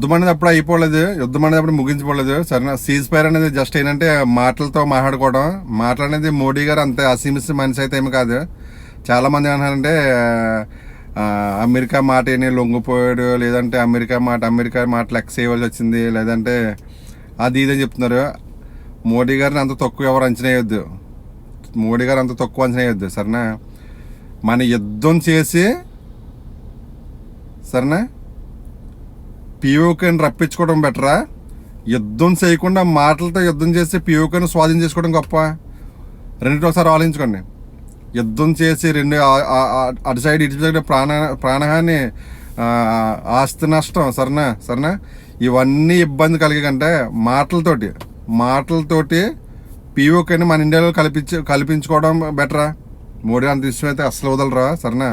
యుద్ధం అనేది అప్పుడు అయిపోలేదు, యుద్ధం అనేది అప్పుడు ముగించిపోలేదు. సరేనా, సీజ్ ఫైర్ అనేది జస్ట్ ఏంటంటే మాటలతో మాట్లాడుకోవడం. మాటలు అనేది మోడీ గారు అంతే అసీమిస్ మనిషి అయితే ఏమి కాదు. చాలామంది ఏమన్నారంటే అమెరికా మాట ఏమి లొంగిపోయాడు, లేదంటే అమెరికా మాట లెక్క చేయవలసి వచ్చింది, లేదంటే అది ఇదని చెప్తున్నారు. మోడీ గారిని అంత తక్కువ ఎవరు అంచనా వేయొద్దు. మోడీ గారు అంత తక్కువ అంచనా వేయొద్దు. సరేనా, మన యుద్ధం చేసి సరేనా పిఓకేని రప్పించుకోవడం బెటరా, యుద్ధం చేయకుండా మాటలతో యుద్ధం చేసి పిఓకేని స్వాధీనం చేసుకోవడం గొప్ప? రెండింటి ఒకసారి ఆలోచించుకోండి. యుద్ధం చేసి రెండు అటు సైడ్ ఇటు సైడ్ ప్రాణహాని, ఆస్తి నష్టం, సరేనా ఇవన్నీ ఇబ్బంది కలిగే కంటే మాటలతోటి పిఓకేని మన ఇండియాలో కల్పించుకోవడం బెటరా? మోడీ అంత ఇష్టం అయితే అస్సలు వదలరా. సరేనా,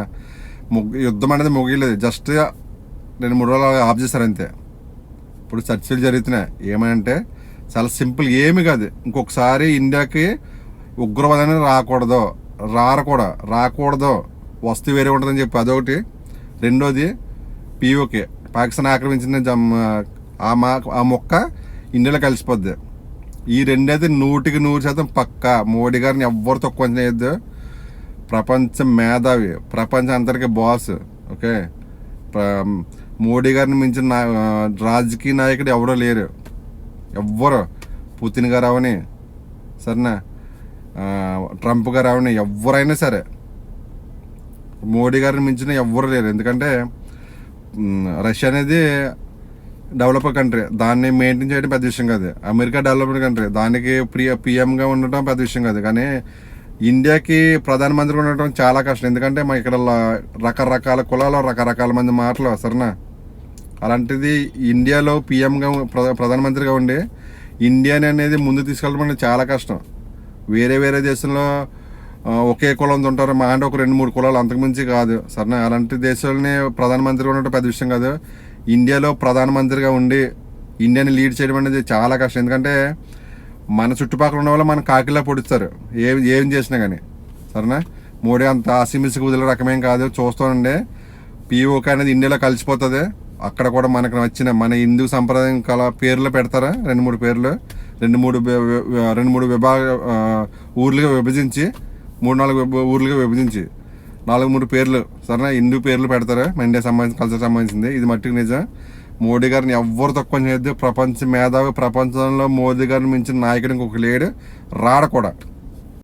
యుద్ధం అనేది ముగిలేదు, జస్ట్ 2-3 రోజులు ఆఫ్ చేశారు అంతే. ఇప్పుడు చర్చలు జరుగుతున్నాయి. ఏమంటే చాలా సింపుల్, ఏమి కాదు. ఇంకొకసారి ఇండియాకి ఉగ్రవాదం అనేది రాకూడదు, వస్తు వేరే ఉంటుందని చెప్పి అదొకటి. రెండోది పిఓకే పాకిస్తాన్ ఆక్రమించిన ఆ మొక్క ఇండియాలో కలిసిపోద్ది. ఈ రెండైతే 100% పక్కా. మోడీ గారిని ఎవ్వరు తక్కువ అంచనా వేయద్దు. ప్రపంచ మేధావి, ప్రపంచం అందరికీ బాస్. ఓకే, మోడీ గారిని మించిన రాజకీయ నాయకుడు ఎవరో లేరు. ఎవ్వరు, పుతిన్ గారు అవని, సరేనా ట్రంప్ గారు అవని, ఎవరైనా సరే మోడీ గారిని మించిన ఎవ్వరు లేరు. ఎందుకంటే రష్యా అనేది డెవలపర్ కంట్రీ, దాన్ని మెయింటైన్ చేయడం పెద్ద విషయం కాదు. అమెరికా డెవలప్డ్ కంట్రీ, దానికి పిఎంగా ఉండటం పెద్ద విషయం కాదు. కానీ ఇండియాకి ప్రధానమంత్రి ఉండటం చాలా కష్టం. ఎందుకంటే మా ఇక్కడ రకరకాల కులాలు, రకరకాల మంది మాటలు, సరేనా. అలాంటిది ఇండియాలో పిఎంగా ప్రధానమంత్రిగా ఉండి ఇండియాని అనేది ముందు తీసుకెళ్ళడం చాలా కష్టం. వేరే దేశంలో ఒకే కులం ఉంటారు, మా అంటే ఒక 2-3 కులాలు, అంతకుమించి కాదు. సరేనా, అలాంటి దేశాలని ప్రధానమంత్రిగా ఉండటం పెద్ద విషయం కాదు. ఇండియాలో ప్రధానమంత్రిగా ఉండి ఇండియాని లీడ్ చేయడం అనేది చాలా కష్టం. ఎందుకంటే మన చుట్టుపక్కల ఉన్న వాళ్ళు మన కాకిలా పొడుస్తారు ఏం చేసినా కానీ. సరేనా, మోడీ అంత ఆసిమిసికి వదిలే రకమేం కాదు. చూస్తానండి, పిఓకే అనేది ఇండియాలో కలిసిపోతుంది. అక్కడ కూడా మనకు నచ్చిన మన హిందూ సంప్రదాయం పేర్లు పెడతారా, 2-3 పేర్లు, 2-3 ఊర్లుగా విభజించి, 3-4 ఊర్లుగా విభజించి 4-3 పేర్లు, సరేనా హిందూ పేర్లు పెడతారు. మన ఇండియా సంబంధించిన కల్చర్ సంబంధించింది. ఇది మట్టికి నిజం. మోడీ గారిని ఎవ్వరు తక్కువ చేయొద్దు. ప్రపంచ మేధావి, ప్రపంచంలో మోదీ గారిని మించిన నాయకుడు ఇంకొక లేడు, రాడు కూడా.